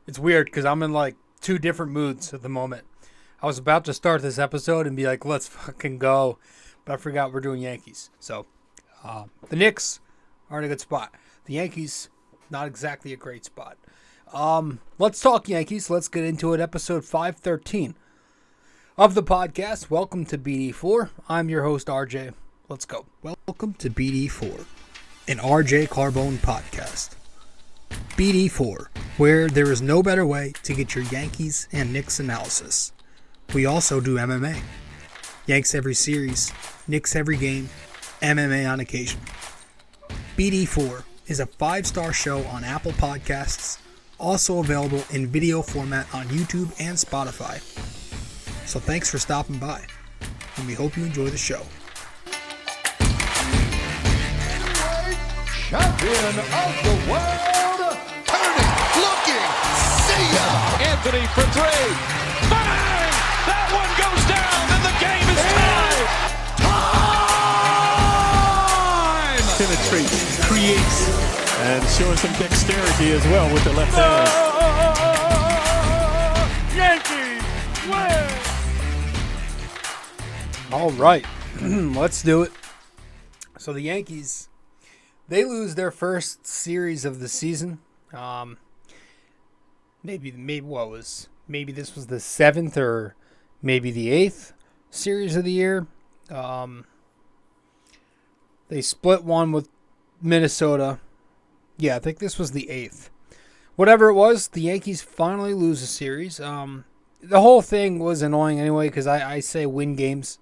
It's weird because I'm in like two different moods at the moment. I was about to start this episode and be like, let's fucking go. But I forgot we're doing Yankees. So, the Knicks are in a good spot. The Yankees, not exactly a great spot. Let's talk Yankees. Let's get into it. Episode 513 of the podcast. Welcome to BD4. I'm your host, RJ. Let's go. Welcome to BD4, an RJ Carbone podcast. BD4, where there is no better way to get your Yankees and Knicks analysis. We also do MMA. Yanks every series, Knicks every game, MMA on occasion. BD4 is a 5-star show on Apple Podcasts, also available in video format on YouTube and Spotify. So thanks for stopping by, and we hope you enjoy the show. Champion of the world, turning, looking, see ya! Anthony for three, bang! That one goes down, and the game is tied! Time! Penetrates, creates, and showing some dexterity as well with the left hand. Yankees win! All right, let's do it. So the Yankees, they lose their first series of the season. Maybe this was the 7th or maybe the 8th series of the year. They split one with Minnesota. Yeah, I think this was the 8th. Whatever it was, the Yankees finally lose a series. The whole thing was annoying anyway because I say win games.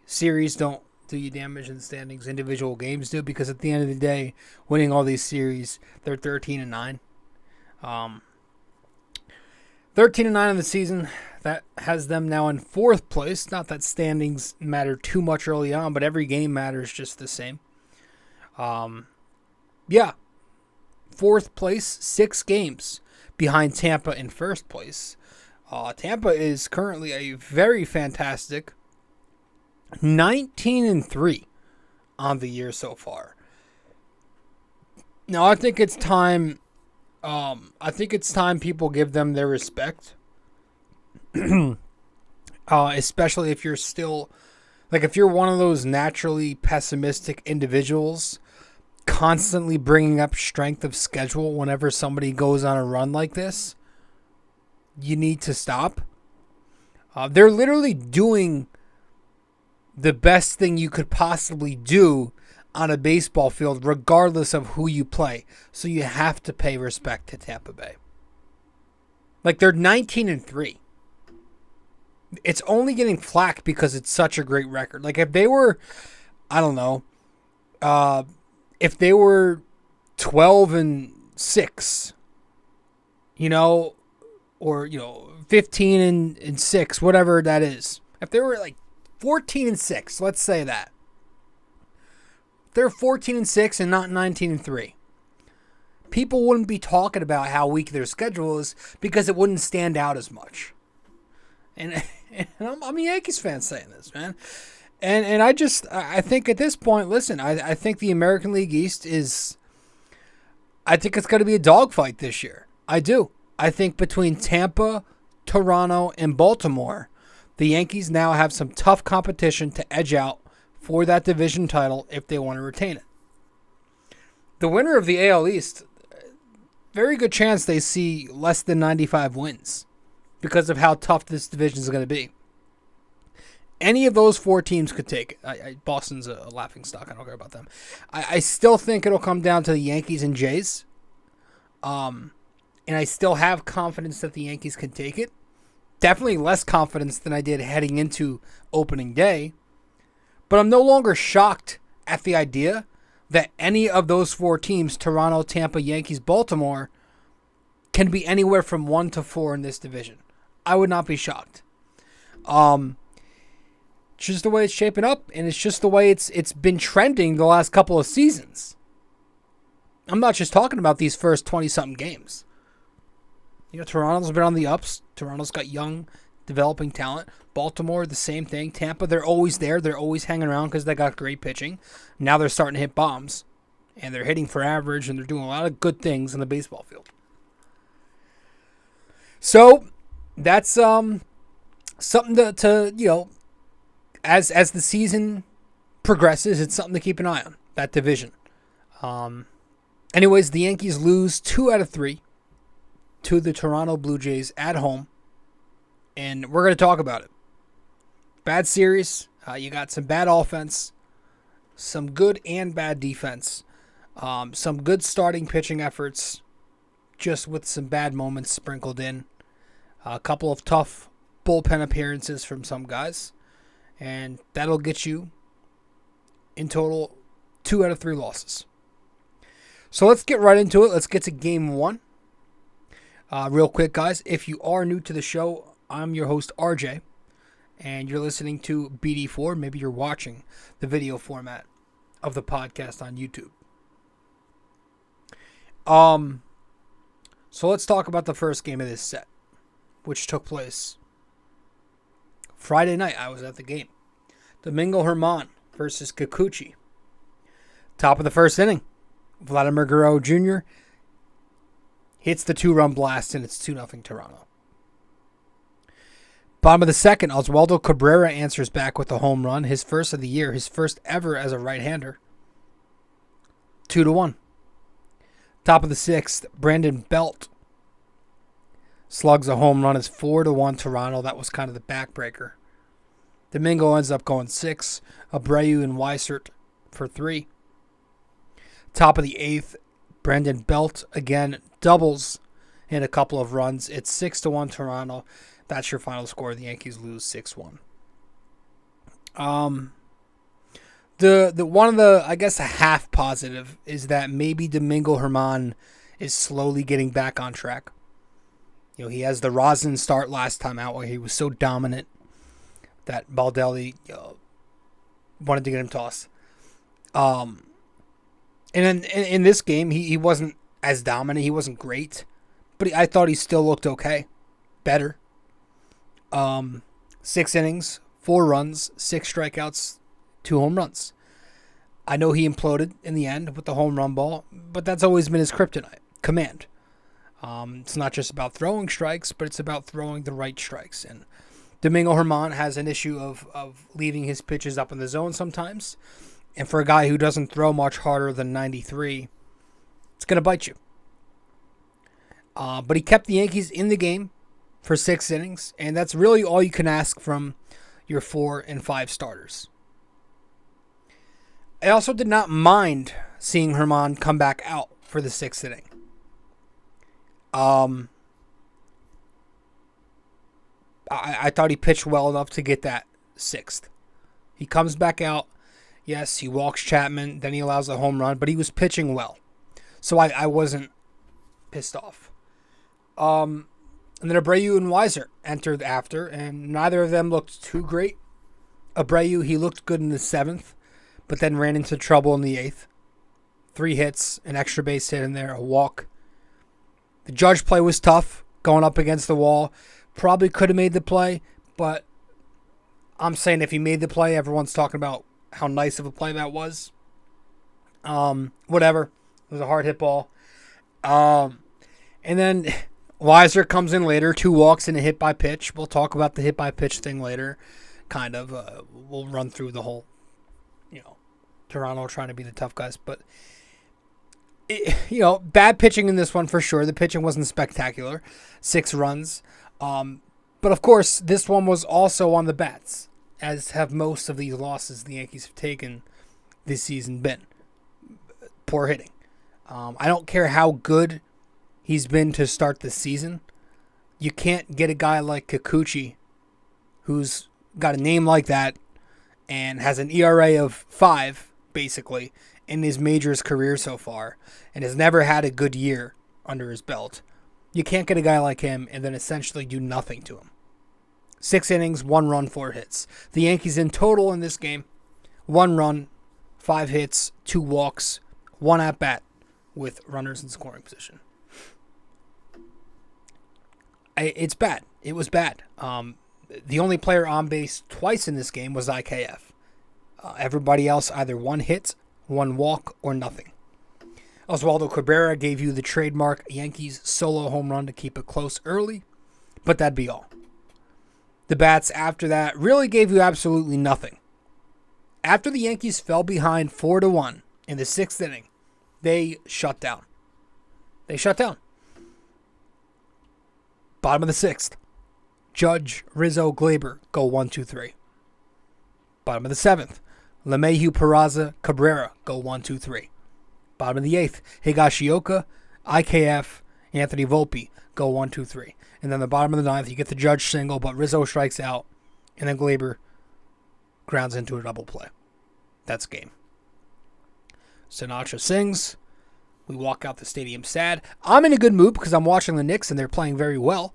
Series don't do you damage in the standings. Individual games do, because at the end of the day, winning all these series, they're 13-9. 13-9 in the season. That has them now in 4th place. Not that standings matter too much early on, but every game matters just the same. 4th place, 6 games behind Tampa in 1st place. Tampa is currently a very fantastic 19-3 on the year so far. Now I think it's time. People give them their respect. Especially if you're still, if you're one of those naturally pessimistic individuals, constantly bringing up strength of schedule whenever somebody goes on a run like this, you need to stop. They're literally doing the best thing you could possibly do on a baseball field, regardless of who you play. So you have to pay respect to Tampa Bay. They're 19-3. It's only getting flack because it's such a great record. If they were, I don't know, if they were 12-6, or 15-6, whatever that is. If they were 14-6, let's say that. They're 14-6 and not 19-3. People wouldn't be talking about how weak their schedule is because it wouldn't stand out as much. And I'm a Yankees fan saying this, man. And I think at this point, listen, I think the American League East I think it's going to be a dogfight this year. I do. I think between Tampa, Toronto, and Baltimore, the Yankees now have some tough competition to edge out for that division title if they want to retain it. The winner of the AL East, very good chance they see less than 95 wins because of how tough this division is going to be. Any of those 4 teams could take it. Boston's a laughingstock. I don't care about them. I still think it'll come down to the Yankees and Jays. And I still have confidence that the Yankees can take it. Definitely less confidence than I did heading into opening day. But I'm no longer shocked at the idea that any of those 4 teams, Toronto, Tampa, Yankees, Baltimore, can be anywhere from 1 to 4 in this division. I would not be shocked. It's just the way it's shaping up, and it's just the way it's been trending the last couple of seasons. I'm not just talking about these first 20-something games. Toronto's been on the ups. Toronto's got young, developing talent. Baltimore, the same thing. Tampa, they're always there. They're always hanging around because they got great pitching. Now they're starting to hit bombs. And they're hitting for average, and they're doing a lot of good things in the baseball field. So that's something to as the season progresses, it's something to keep an eye on, that division. Anyways, the Yankees lose 2 out of 3 to the Toronto Blue Jays at home, and we're going to talk about it. Bad series. You got some bad offense, some good and bad defense, some good starting pitching efforts, just with some bad moments sprinkled in. A couple of tough bullpen appearances from some guys, and that'll get you, in total, 2 out of 3 losses. So let's get right into it. Let's get to game 1. Real quick, guys, if you are new to the show, I'm your host, RJ, and you're listening to BD4. Maybe you're watching the video format of the podcast on YouTube. So let's talk about the first game of this set, which took place Friday night. I was at the game. Domingo Germán versus Kikuchi. Top of the first inning, Vladimir Guerrero Jr. hits the 2-run blast, and it's 2-0 Toronto. Bottom of the second, Oswaldo Cabrera answers back with a home run, his first of the year, his first ever as a right-hander. 2-1. Top of the sixth, Brandon Belt slugs a home run. It's 4-1 Toronto. That was kind of the backbreaker. Domingo ends up going 6. Abreu and Weissert for 3. Top of the eighth, Brandon Belt again doubles in a couple of runs. It's 6-1 Toronto. That's your final score. The Yankees lose 6-1. The one of the, I guess, a half positive is that maybe Domingo Germán is slowly getting back on track. He has the Rosin start last time out where he was so dominant that Baldelli wanted to get him tossed. And in this game, he wasn't as dominant. He wasn't great, but I thought he still looked okay, better. 6 innings, 4 runs, 6 strikeouts, 2 home runs. I know he imploded in the end with the home run ball, but that's always been his kryptonite, command. It's not just about throwing strikes, but it's about throwing the right strikes. And Domingo Germán has an issue of leaving his pitches up in the zone sometimes. And for a guy who doesn't throw much harder than 93, it's going to bite you. But he kept the Yankees in the game for 6 innings, and that's really all you can ask from your 4 and 5 starters. I also did not mind seeing Germán come back out for the 6th inning. I thought he pitched well enough to get that 6th. He comes back out. Yes, he walks Chapman, then he allows a home run, but he was pitching well. So I wasn't pissed off. And then Abreu and Weissert entered after, and neither of them looked too great. Abreu, he looked good in the 7th, but then ran into trouble in the 8th. 3 hits, an extra base hit in there, a walk. The Judge play was tough, going up against the wall. Probably could have made the play, but I'm saying if he made the play, everyone's talking about how nice of a play that was. Whatever. It was a hard hit ball. And then Weissert comes in later, 2 walks and a hit by pitch. We'll talk about the hit by pitch thing later. Kind of. We'll run through the whole, Toronto trying to be the tough guys. But, bad pitching in this one for sure. The pitching wasn't spectacular. 6 runs. But, of course, this one was also on the bats, as have most of these losses the Yankees have taken this season been. Poor hitting. I don't care how good he's been to start the season. You can't get a guy like Kikuchi, who's got a name like that and has an ERA of 5, basically, in his majors career so far, and has never had a good year under his belt. You can't get a guy like him and then essentially do nothing to him. 6 innings, 1 run, 4 hits. The Yankees in total in this game, 1 run, 5 hits, 2 walks, 1 at-bat with runners in scoring position. It's bad. It was bad. The only player on base twice in this game was IKF. Everybody else either 1 hit, 1 walk, or nothing. Oswaldo Cabrera gave you the trademark Yankees solo home run to keep it close early. But that'd be all. The bats after that really gave you absolutely nothing. After the Yankees fell behind 4-1 in the 6th inning, they shut down. Bottom of the 6th, Judge, Rizzo, Glaber go 1-2-3. Bottom of the 7th, LeMahieu, Peraza, Cabrera go 1-2-3. Bottom of the 8th, Higashioka, IKF, Anthony Volpe go 1-2-3. And then the bottom of the 9th, you get the Judge single, but Rizzo strikes out, and then Glaber grounds into a double play. That's game. Sinatra sings. We walk out the stadium sad. I'm in a good mood because I'm watching the Knicks, and they're playing very well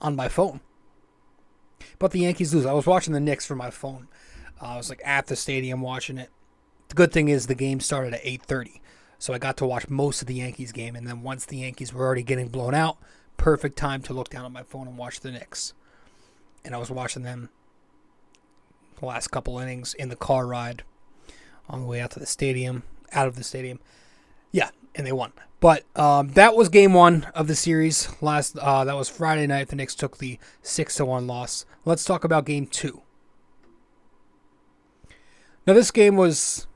on my phone. But the Yankees lose. I was watching the Knicks from my phone. I was at the stadium watching it. The good thing is the game started at 8:30. So I got to watch most of the Yankees game. And then once the Yankees were already getting blown out, perfect time to look down at my phone and watch the Knicks. And I was watching them the last couple innings in the car ride on the way out of the stadium. Yeah, and they won. But that was game 1 of the series. That was Friday night. The Knicks took the 6-1 loss. Let's talk about game 2. Now, this game was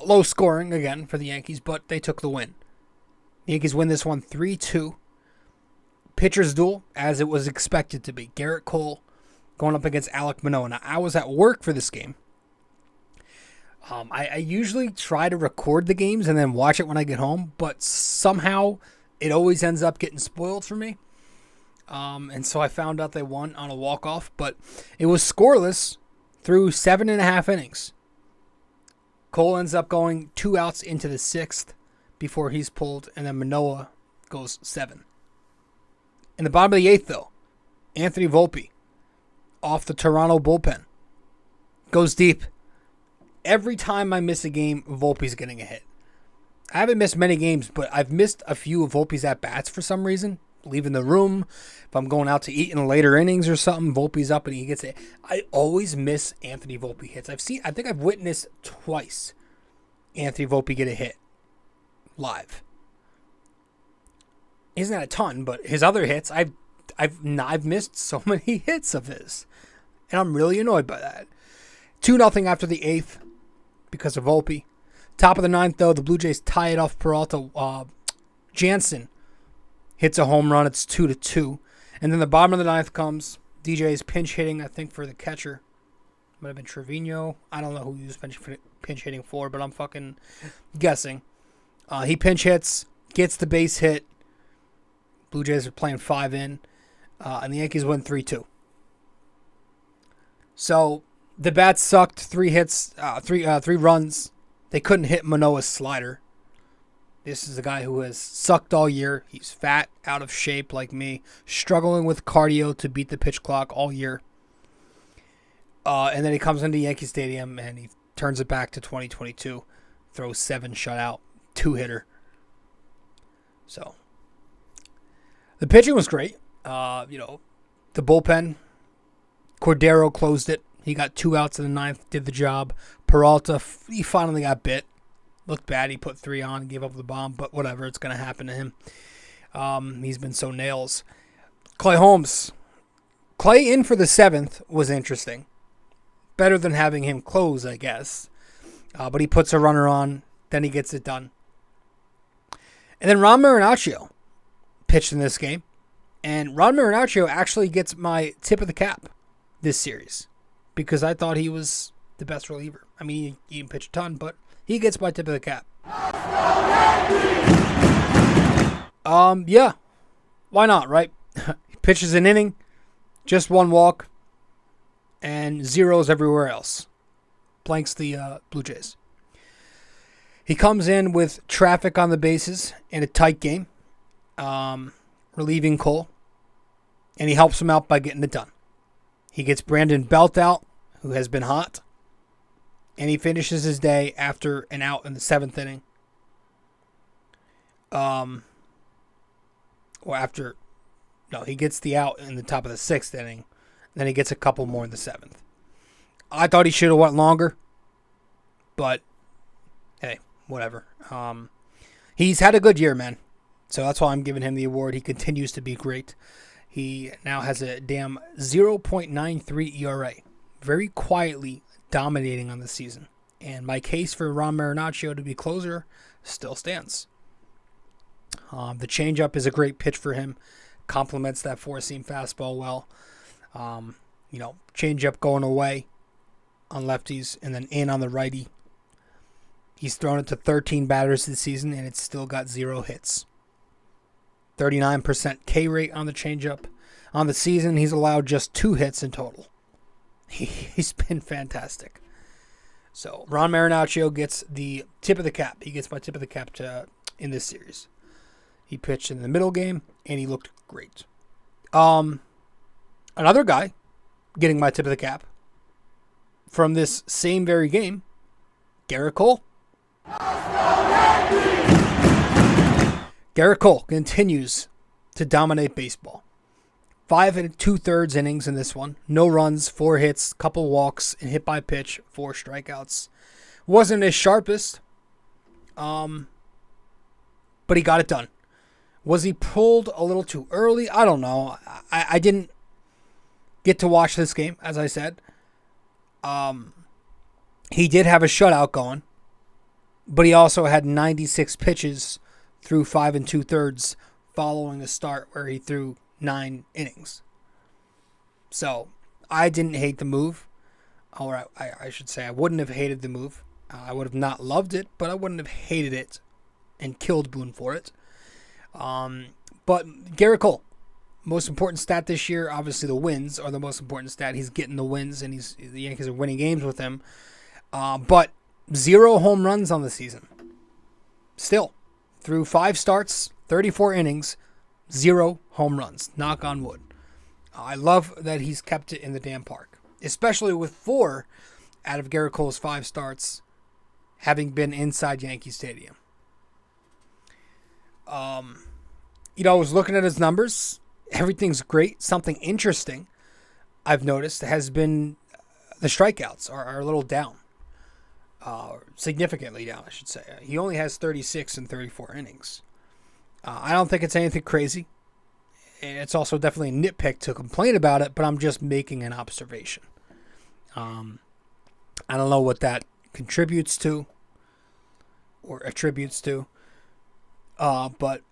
low scoring again for the Yankees, but they took the win. The Yankees win this one 3-2. Pitcher's duel, as it was expected to be. Gerrit Cole going up against Alek Manoah. Now, I was at work for this game. I usually try to record the games and then watch it when I get home, but somehow it always ends up getting spoiled for me. And so I found out they won on a walk-off, but it was scoreless through 7.5 innings. Cole ends up going 2 outs into the 6th before he's pulled, and then Manoah goes 7. In the bottom of the 8th, though, Anthony Volpe, off the Toronto bullpen, goes deep. Every time I miss a game, Volpe's getting a hit. I haven't missed many games, but I've missed a few of Volpe's at-bats for some reason. Leaving the room, if I'm going out to eat in the later innings or something, Volpe's up and he gets it. I always miss Anthony Volpe hits. I think I've witnessed twice Anthony Volpe get a hit live. Isn't that a ton? But his other hits, I've missed so many hits of his, and I'm really annoyed by that. 2-0 after the 8th because of Volpe. Top of the 9th, though, the Blue Jays tie it off Peralta. Jansen hits a home run. It's 2-2. And then the bottom of the 9th comes. DJ's pinch hitting, I think, for the catcher. Might have been Trevino. I don't know who he was pinch hitting for, but I'm fucking guessing. He pinch hits, gets the base hit. Blue Jays are playing 5 in. And the Yankees win 3-2. So the bats sucked. 3 hits, 3 runs. They couldn't hit Manoah's slider. This is a guy who has sucked all year. He's fat, out of shape like me, struggling with cardio to beat the pitch clock all year. And then he comes into Yankee Stadium and he turns it back to 2022. Throws 7 shutout, 2-hitter. So the pitching was great. The bullpen, Cordero closed it. He got 2 outs in the 9th, did the job. Peralta, he finally got bit. Looked bad. He put 3 on, gave up the bomb, but whatever. It's going to happen to him. He's been so nails. Clay Holmes. Clay in for the 7th was interesting. Better than having him close, I guess. But he puts a runner on. Then he gets it done. And then Ron Marinaccio pitched in this game. And Ron Marinaccio actually gets my tip of the cap this series. Because I thought he was the best reliever. I mean, he didn't pitch a ton, but he gets my tip of the cap. Yeah. Why not, right? He pitches an inning, just 1 walk, and zeros everywhere else. Blanks the Blue Jays. He comes in with traffic on the bases in a tight game, relieving Cole, and he helps him out by getting it done. He gets Brandon Belt out, who has been hot. And he finishes his day after an out in the 7th inning. He gets the out in the top of the 6th inning. Then he gets a couple more in the 7th. I thought he should have went longer. But, hey, whatever. He's had a good year, man. So that's why I'm giving him the award. He continues to be great. He now has a damn 0.93 ERA. Very quietly dominating on the season. And my case for Ron Marinaccio to be closer still stands. The changeup is a great pitch for him. Complements that four-seam fastball well. Changeup going away on lefties and then in on the righty. He's thrown it to 13 batters this season, and it's still got 0 hits. 39% K rate on the changeup. On the season, he's allowed just 2 hits in total. He's been fantastic. So, Ron Marinaccio gets the tip of the cap. He gets my tip of the cap in this series. He pitched in the middle game, and he looked great. Another guy getting my tip of the cap from this same very game, Gerrit Cole. Gerrit Cole continues to dominate baseball. 5 2/3 innings in this one. No runs, 4 hits, couple walks, and hit by pitch, 4 strikeouts. Wasn't his sharpest, but he got it done. Was he pulled a little too early? I don't know. I didn't get to watch this game, as I said. He did have a shutout going, but he also had 96 pitches through 5 2/3 following a start where he threw 9 innings. So I didn't hate the move. Or I should say I wouldn't have hated the move. I would have not loved it, but I wouldn't have hated it and killed Boone for it. But Gerrit Cole, most important stat this year, obviously the wins are the most important stat. He's getting the wins, and the Yankees are winning games with him. But 0 home runs on the season. Still, through 5 starts, 34 innings, 0 home runs. Knock on wood. I love that he's kept it in the damn park, especially with 4 out of Gerrit Cole's 5 starts having been inside Yankee Stadium. I was looking at his numbers. Everything's great. Something interesting I've noticed has been the strikeouts are a little down. Significantly down, I should say. He only has 36 in 34 innings. I don't think it's anything crazy. It's also definitely a nitpick to complain about it, but I'm just making an observation. I don't know what that contributes to or attributes to. But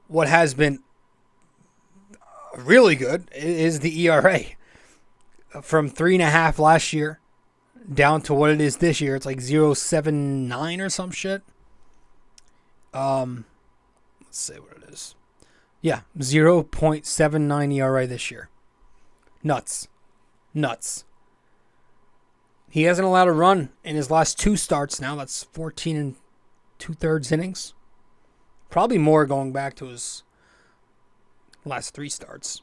what has been really good is the ERA. From 3.5 last year down to what it is this year. It's like 0.79 or some shit. Let's see what it is. Yeah, 0.79 ERA this year. Nuts. He hasn't allowed a run in his last 2 starts now. That's 14 2/3 innings. Probably more going back to his last 3 starts.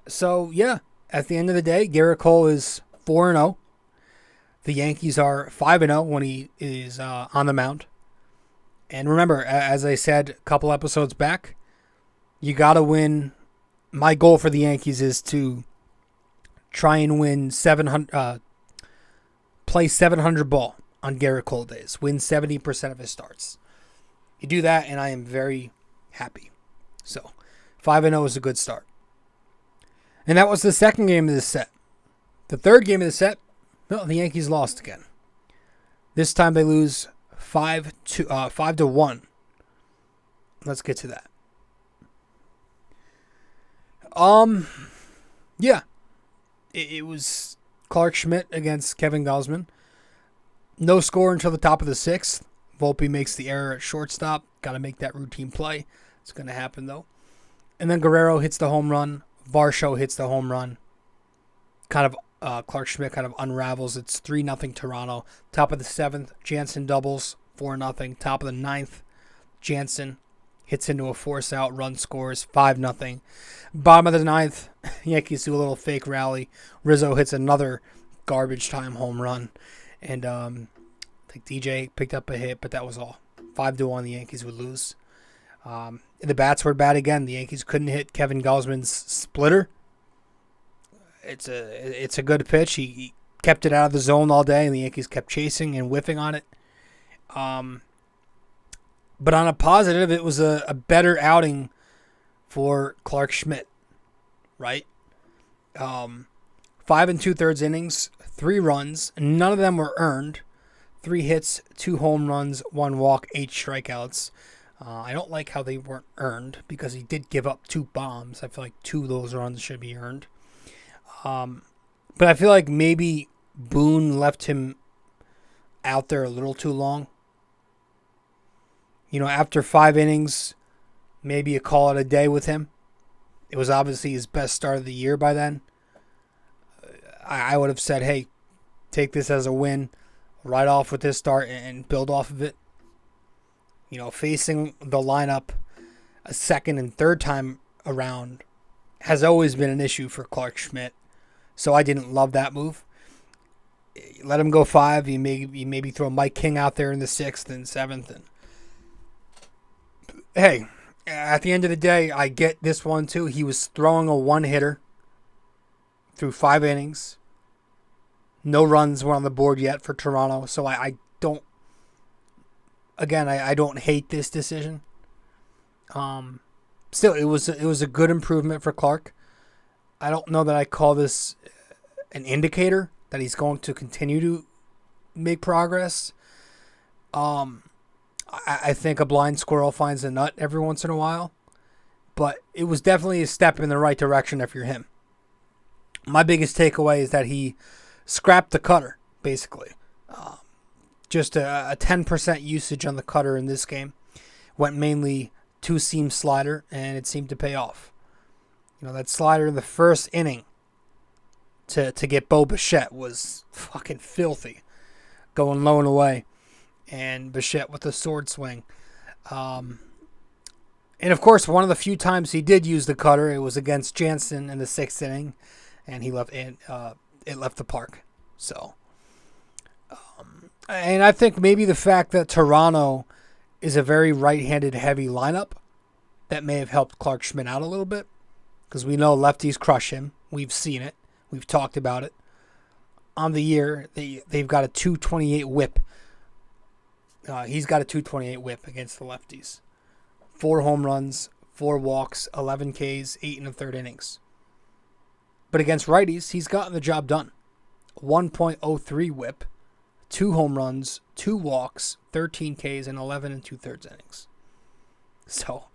So, yeah, at the end of the day, Gerrit Cole is 4-0. The Yankees are 5-0 when he is on the mound. And remember, as I said a couple episodes back, you got to win. My goal for the Yankees is to try and win 700, play 700 ball on Gerrit Cole days. Win 70% of his starts. You do that, and I am very happy. So, 5-0 is a good start. And that was the second game of this set. The third game of the set, well, the Yankees lost again. This time they lose 5-1. Let's get to that. Yeah. It was Clarke Schmidt against Kevin Gausman. No score until the top of the 6th. Volpe makes the error at shortstop. Got to make that routine play. It's going to happen, though. And then Guerrero hits the home run. Varsho hits the home run. Clarke Schmidt kind of unravels. It's 3-0 Toronto. Top of the 7th, Jansen doubles, 4-0. Top of the 9th, Jansen hits into a force out, run scores, 5-0. Bottom of the 9th, Yankees do a little fake rally. Rizzo hits another garbage time home run. And I think DJ picked up a hit, but that was all. 5-1, the Yankees would lose. The bats were bad again. The Yankees couldn't hit Kevin Gausman's splitter. It's a good pitch. He kept it out of the zone all day, and the Yankees kept chasing and whiffing on it. But on a positive, it was a better outing for Clarke Schmidt, right? 5 2/3 innings, 3 runs. None of them were earned. 3 hits, 2 home runs, 1 walk, 8 strikeouts. I don't like how they weren't earned because he did give up 2 bombs. I feel like 2 of those runs should be earned. But I feel like maybe Boone left him out there a little too long. After 5 innings, maybe you call it a day with him. It was obviously his best start of the year by then. I would have said, hey, take this as a win, ride off with this start and build off of it. Facing the lineup a second and third time around has always been an issue for Clarke Schmidt. So I didn't love that move. Let him go 5. You maybe throw Mike King out there in the 6th and 7th. And hey, at the end of the day, I get this one too. He was throwing a 1-hitter through 5 innings. No runs were on the board yet for Toronto. So I don't. Again, I don't hate this decision. Still, it was a good improvement for Clarke. I don't know that I call this an indicator that he's going to continue to make progress. I think a blind squirrel finds a nut every once in a while, but it was definitely a step in the right direction if you're him. My biggest takeaway is that he scrapped the cutter, basically. Just a 10% usage on the cutter in this game. Went mainly 2-seam slider, and it seemed to pay off. That slider in the first inning to get Bo Bichette was fucking filthy. Going low and away. And Bichette with a sword swing. And of course, one of the few times he did use the cutter, it was against Jansen in the 6th inning. And it left the park. So... And I think maybe the fact that Toronto is a very right-handed heavy lineup that may have helped Clarke Schmidt out a little bit because we know lefties crush him. We've seen it. We've talked about it. On the year, they've got a 228 whip. He's got a 228 whip against the lefties. 4 home runs, 4 walks, 11 Ks, 8 1/3 innings. But against righties, he's gotten the job done. 1.03 whip. 2 home runs, 2 walks, 13 Ks, and 11 2/3 innings. So,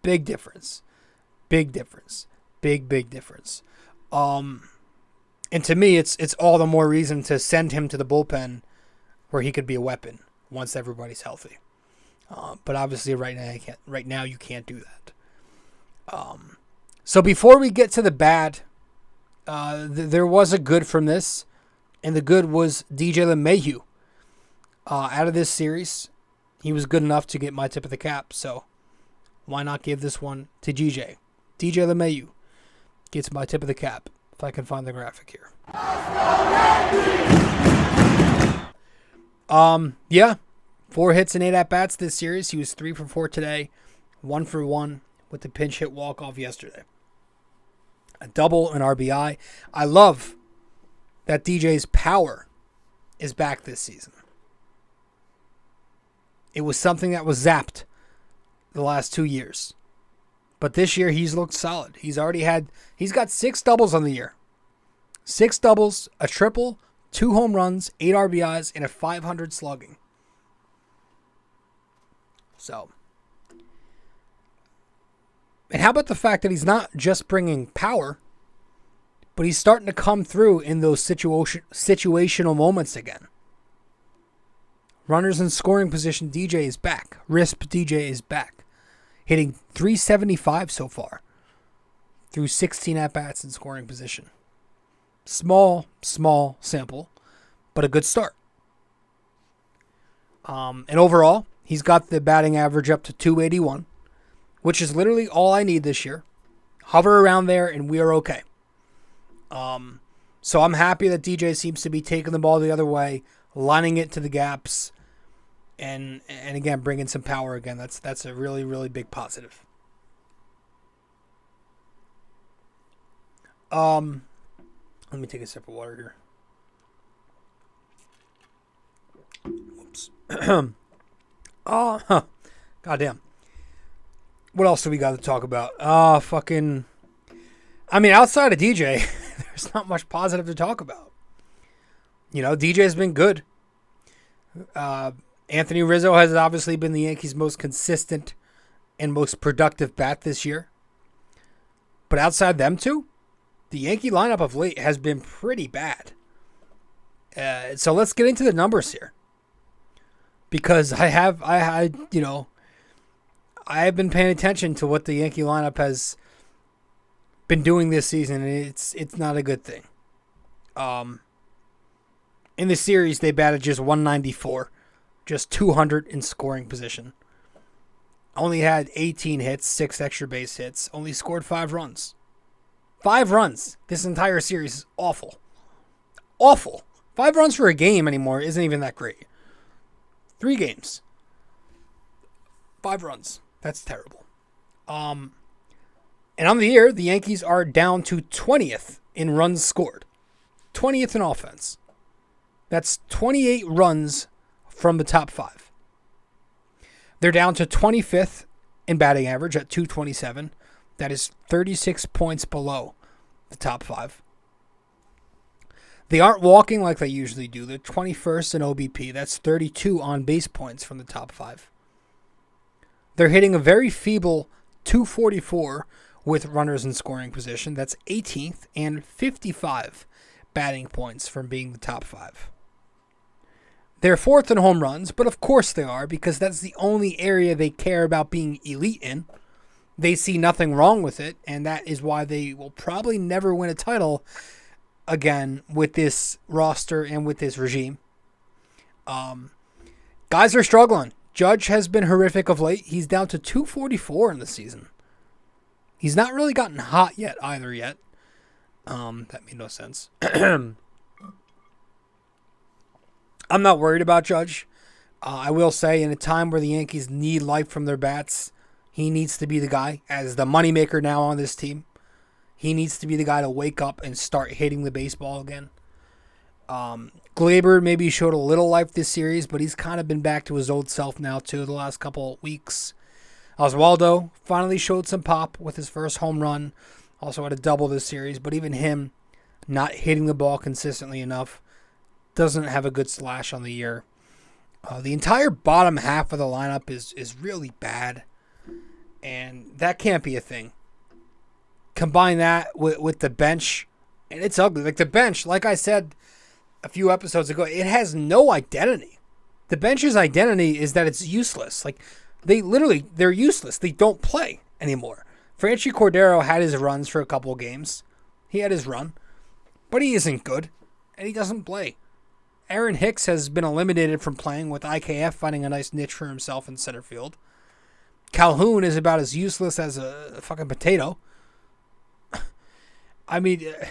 big difference. Big difference. Big difference. And to me, it's all the more reason to send him to the bullpen where he could be a weapon once everybody's healthy. But obviously right now you can't do that. So before we get to the bad, there was a good from this. And the good was DJ LeMahieu. Out of this series, he was good enough to get my tip of the cap. So why not give this one to DJ? DJ LeMahieu gets my tip of the cap. If I can find the graphic here. Yeah. 4 hits and 8 at-bats this series. He was 3 for 4 today. 1 for 1 with the pinch hit walk-off yesterday. A double, an RBI. I love that DJ's power is back this season. It was something that was zapped the last 2 years. But this year he's looked solid. He's got 6 doubles on the year. 6 doubles, a triple, 2 home runs, 8 RBIs, and a .500 slugging. So. And how about the fact that he's not just bringing power, but he's starting to come through in those situational moments again. Runners in scoring position, DJ is back. RISP DJ is back. Hitting .375 so far. Through 16 at-bats in scoring position. Small sample, but a good start. And overall, he's got the batting average up to .281, which is literally all I need this year. Hover around there and we are okay. So I'm happy that DJ seems to be taking the ball the other way, lining it to the gaps, and again bringing some power again. That's a really, really big positive. Let me take a sip of water here. Whoops. Goddamn. What else do we got to talk about? Outside of DJ, there's not much positive to talk about. DJ's been good. Anthony Rizzo has obviously been the Yankees' most consistent and most productive bat this year. But outside them two, the Yankee lineup of late has been pretty bad. So let's get into the numbers here. Because I have been paying attention to what the Yankee lineup has been doing this season, and it's not a good thing. In the series, they batted just 194, just 200 in scoring position. Only had 18 hits, 6 extra base hits, only scored 5 runs. 5 runs. This entire series is awful. Awful. 5 runs for a game anymore isn't even that great. 3 games. 5 runs. That's terrible. And on the year, the Yankees are down to 20th in runs scored. 20th in offense. That's 28 runs from the top 5. They're down to 25th in batting average at 227. That is 36 points below the top 5. They aren't walking like they usually do. They're 21st in OBP. That's 32 on base points from the top 5. They're hitting a very feeble 244 with runners in scoring position. That's 18th and 55 batting points from being the top 5. They're 4th in home runs, but of course they are, because that's the only area they care about being elite in. They see nothing wrong with it, and that is why they will probably never win a title again with this roster and with this regime. Guys are struggling. Judge has been horrific of late. He's down to 244 in the season. He's not really gotten hot yet either yet. That made no sense. I'm not worried about Judge. I will say, in a time where the Yankees need life from their bats, he needs to be the guy. As the moneymaker now on this team, he needs to be the guy to wake up and start hitting the baseball again. Glaber maybe showed a little life this series, but he's kind of been back to his old self now too the last couple weeks. Oswaldo finally showed some pop with his first home run. Also had a double this series, but even him not hitting the ball consistently enough. Doesn't have a good slash on the year. The entire bottom half of the lineup is really bad. And that can't be a thing. Combine that with the bench, and it's ugly. Like the bench, like I said a few episodes ago, it has no identity. The bench's identity is that it's useless. Like they're useless. They don't play anymore. Franchi Cordero had his runs for a couple of games. He had his run. But he isn't good, and he doesn't play. Aaron Hicks has been eliminated from playing, with IKF finding a nice niche for himself in center field. Calhoun is about as useless as a fucking potato. The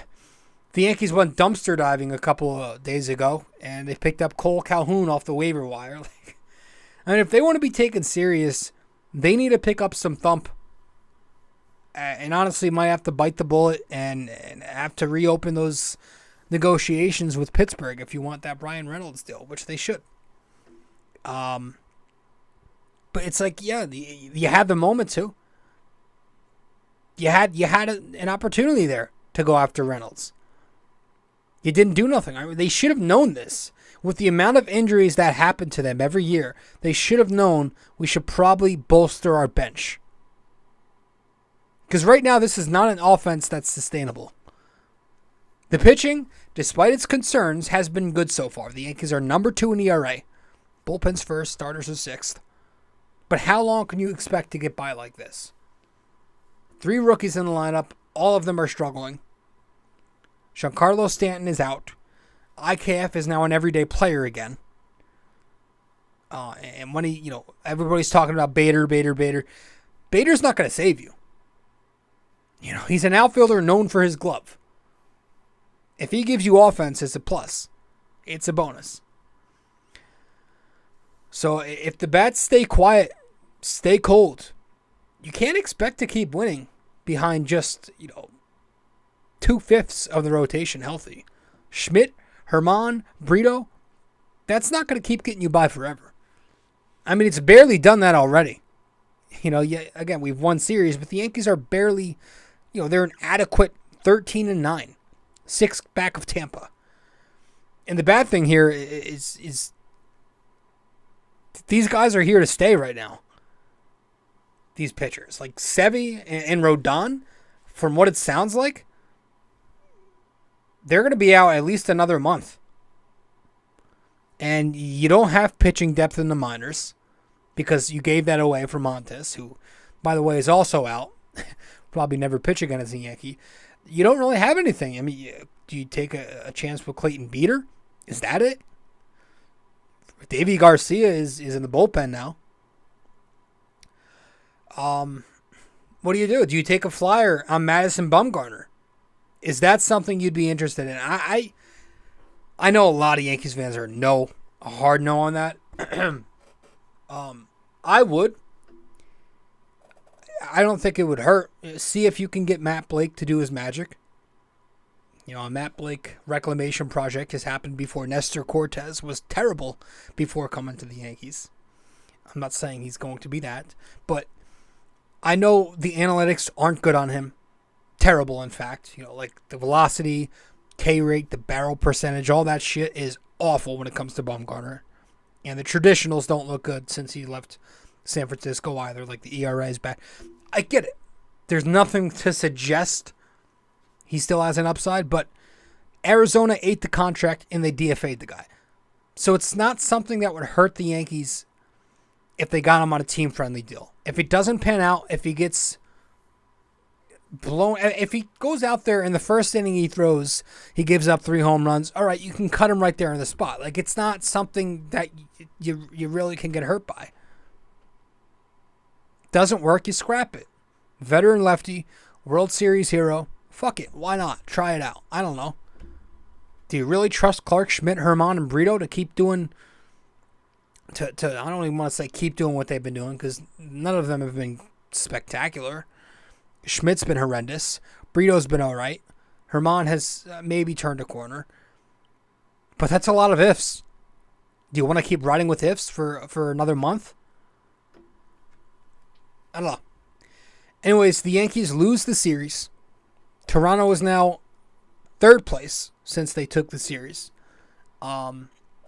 Yankees went dumpster diving a couple of days ago, and they picked up Cole Calhoun off the waiver wire. If they want to be taken serious, they need to pick up some thump. And honestly, might have to bite the bullet and have to reopen those negotiations with Pittsburgh if you want that Brian Reynolds deal, which they should. But it's like, yeah, you had the moment to. You had an opportunity there to go after Reynolds. You didn't do nothing. They should have known this. With the amount of injuries that happen to them every year, they should have known we should probably bolster our bench. Because right now, this is not an offense that's sustainable. The pitching, despite its concerns, has been good so far. The Yankees are number 2 in ERA. Bullpen's first, starters are 6th. But how long can you expect to get by like this? 3 rookies in the lineup. All of them are struggling. Giancarlo Stanton is out. IKF is now an everyday player again. And when everybody's talking about Bader. Bader's not going to save you. He's an outfielder known for his glove. If he gives you offense, it's a plus. It's a bonus. So if the bats stay quiet, stay cold, you can't expect to keep winning behind just, 2/5 of the rotation healthy. Schmidt, Herman, Brito, that's not going to keep getting you by forever. It's barely done that already. Yeah, again, we've won series, but the Yankees are barely, they're an adequate 13-9, 6 back of Tampa. And the bad thing here is these guys are here to stay right now. These pitchers, like Sevy and Rodon, from what it sounds like, they're going to be out at least another month. And you don't have pitching depth in the minors because you gave that away for Montes, who, by the way, is also out. Probably never pitch again as a Yankee. You don't really have anything. I mean, do you take a chance with Clayton Beeter? Is that it? Davy Garcia is in the bullpen now. What do you do? Do you take a flyer on Madison Bumgarner? Is that something you'd be interested in? I know a lot of Yankees fans are a hard no on that. I would. I don't think it would hurt. See if you can get Matt Blake to do his magic. A Matt Blake reclamation project has happened before. Nestor Cortez was terrible before coming to the Yankees. I'm not saying he's going to be that, but I know the analytics aren't good on him. Terrible, in fact. Like the velocity, K rate, the barrel percentage, all that shit is awful when it comes to Bumgarner. And the traditionals don't look good since he left San Francisco either. Like the ERA is bad. I get it. There's nothing to suggest he still has an upside, but Arizona ate the contract and they DFA'd the guy. So it's not something that would hurt the Yankees if they got him on a team-friendly deal. If it doesn't pan out, if he gets blown, if he goes out there in the first inning he throws, he gives up 3 home runs, all right, you can cut him right there on the spot. Like, it's not something that you really can get hurt by. Doesn't work, you scrap it. Veteran lefty, World Series hero. Fuck it. Why not? Try it out. I don't know. Do you really trust Clarke, Schmidt, Herman, and Brito to keep doing... I don't even want to say keep doing what they've been doing because none of them have been spectacular. Schmidt's been horrendous. Brito's been all right. Herman has maybe turned a corner. But that's a lot of ifs. Do you want to keep riding with ifs for another month? I don't know. Anyways, the Yankees lose the series. Toronto is now 3rd place since they took the series.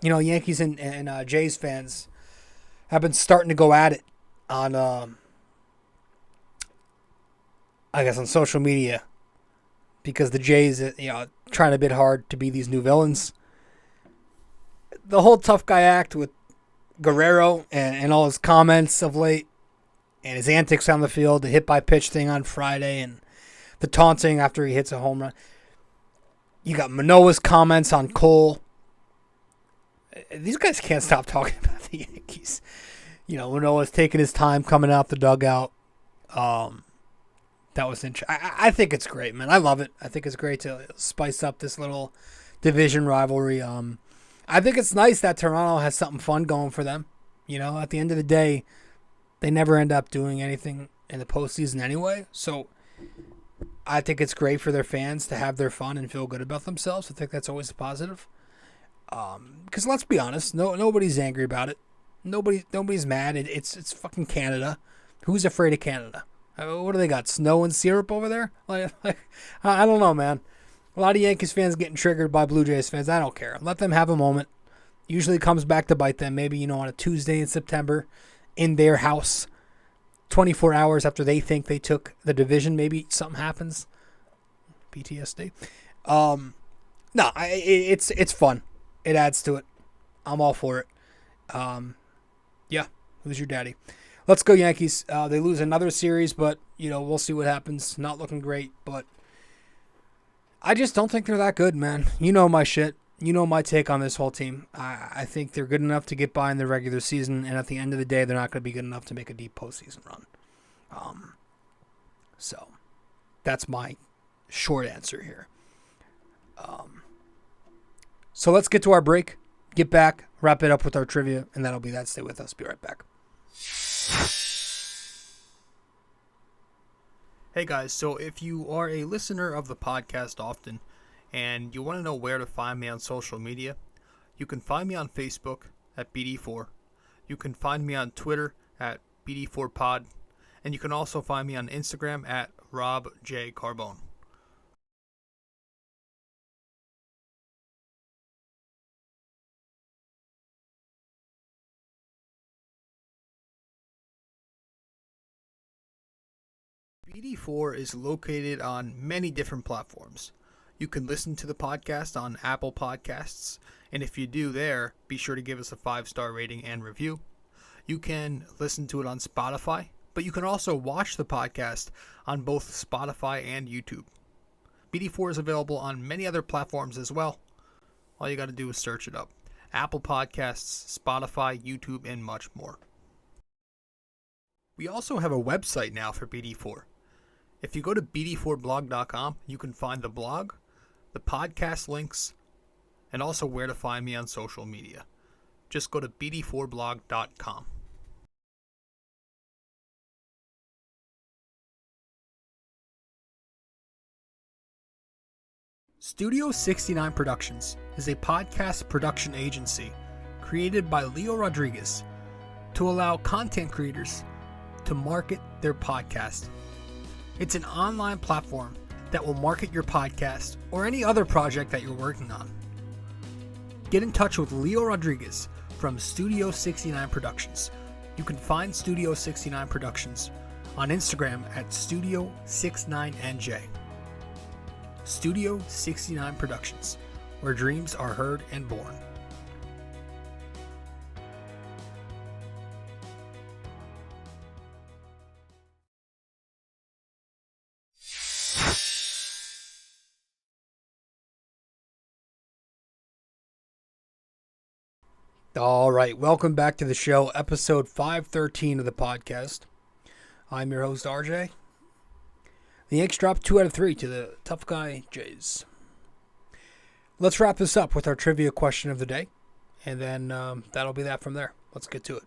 Yankees and Jays fans have been starting to go at it on, on social media because the Jays, trying a bit hard to be these new villains. The whole tough guy act with Guerrero and all his comments of late and his antics on the field, the hit by pitch thing on Friday and the taunting after he hits a home run. You got Manoah's comments on Cole. These guys can't stop talking about the Yankees. Manoah's taking his time coming out the dugout. That was interesting. I think it's great, man. I love it. I think it's great to spice up this little division rivalry. I think it's nice that Toronto has something fun going for them. At the end of the day, they never end up doing anything in the postseason anyway. So I think it's great for their fans to have their fun and feel good about themselves. I think that's always a positive. Because let's be honest, nobody's angry about it. Nobody's mad. It's fucking Canada. Who's afraid of Canada? What do they got? Snow and syrup over there? Like I don't know, man. A lot of Yankees fans getting triggered by Blue Jays fans. I don't care. Let them have a moment. Usually comes back to bite them. Maybe on a Tuesday in September in their house, 24 hours after they think they took the division. Maybe something happens. PTSD. No, it's fun. It adds to it. I'm all for it. Yeah, who's your daddy? Let's go Yankees. They lose another series, but, we'll see what happens. Not looking great, but I just don't think they're that good, man. You know my shit. You know my take on this whole team. I think they're good enough to get by in the regular season, and at the end of the day, they're not going to be good enough to make a deep postseason run. So that's my short answer here. So let's get to our break, get back, wrap it up with our trivia, and that'll be that. Stay with us. Be right back. Hey guys, so if you are a listener of the podcast often and you want to know where to find me on social media, you can find me on Facebook at BD4. You can find me on Twitter at BD4Pod. And you can also find me on Instagram at Rob J. Carbone. BD4 is located on many different platforms. You can listen to the podcast on Apple Podcasts, and if you do there, be sure to give us a 5-star rating and review. You can listen to it on Spotify, but you can also watch the podcast on both Spotify and YouTube. BD4 is available on many other platforms as well. All you got to do is search it up. Apple Podcasts, Spotify, YouTube, and much more. We also have a website now for BD4. If you go to BD4blog.com, you can find the blog, the podcast links, and also where to find me on social media. Just go to BD4blog.com. Studio 69 Productions is a podcast production agency created by Leo Rodriguez to allow content creators to market their podcast. It's an online platform that will market your podcast or any other project that you're working on. Get in touch with Leo Rodriguez from Studio 69 Productions. You can find Studio 69 Productions on Instagram at Studio69NJ. Studio 69 Productions, where dreams are heard and born. All right, welcome back to the show, episode 513 of the podcast. I'm your host, RJ. The Yanks dropped 2 out of 3 to the tough guy Jays. Let's wrap this up with our trivia question of the day, and then that'll be that from there. Let's get to it.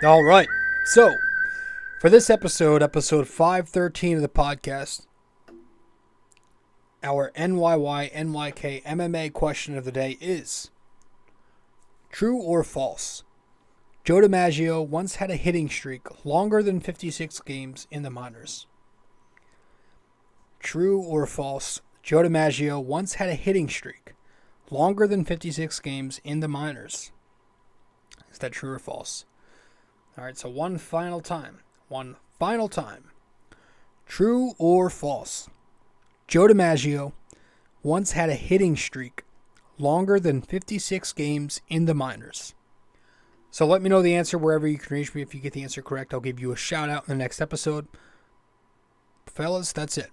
All right, so for this episode 513 of the podcast, our NYY-NYK-MMA question of the day is: true or false? Joe DiMaggio once had a hitting streak longer than 56 games in the minors. True or false? Joe DiMaggio once had a hitting streak longer than 56 games in the minors. Is that true or false? All right, so one final time. True or false? Joe DiMaggio once had a hitting streak longer than 56 games in the minors. So let me know the answer wherever you can reach me. If you get the answer correct, I'll give you a shout out in the next episode. Fellas, that's it.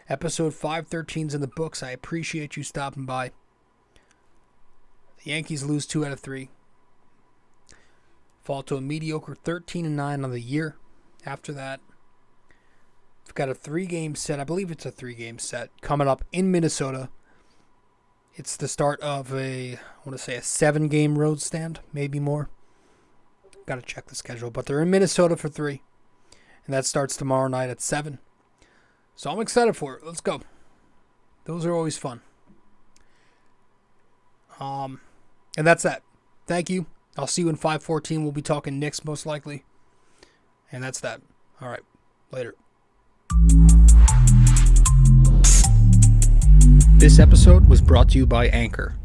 Episode 513's in the books. I appreciate you stopping by. The Yankees lose 2 out of 3. Fall to a mediocre 13-9 on the year. After that, we've got a 3-game set. I believe it's a 3-game set coming up in Minnesota. It's the start of a 7-game road stand, maybe more. Got to check the schedule, but they're in Minnesota for 3, and that starts tomorrow night at 7. So I'm excited for it. Let's go. Those are always fun. And that's that. Thank you. I'll see you in 514. We'll be talking Knicks most likely. And that's that. All right. Later. This episode was brought to you by Anchor.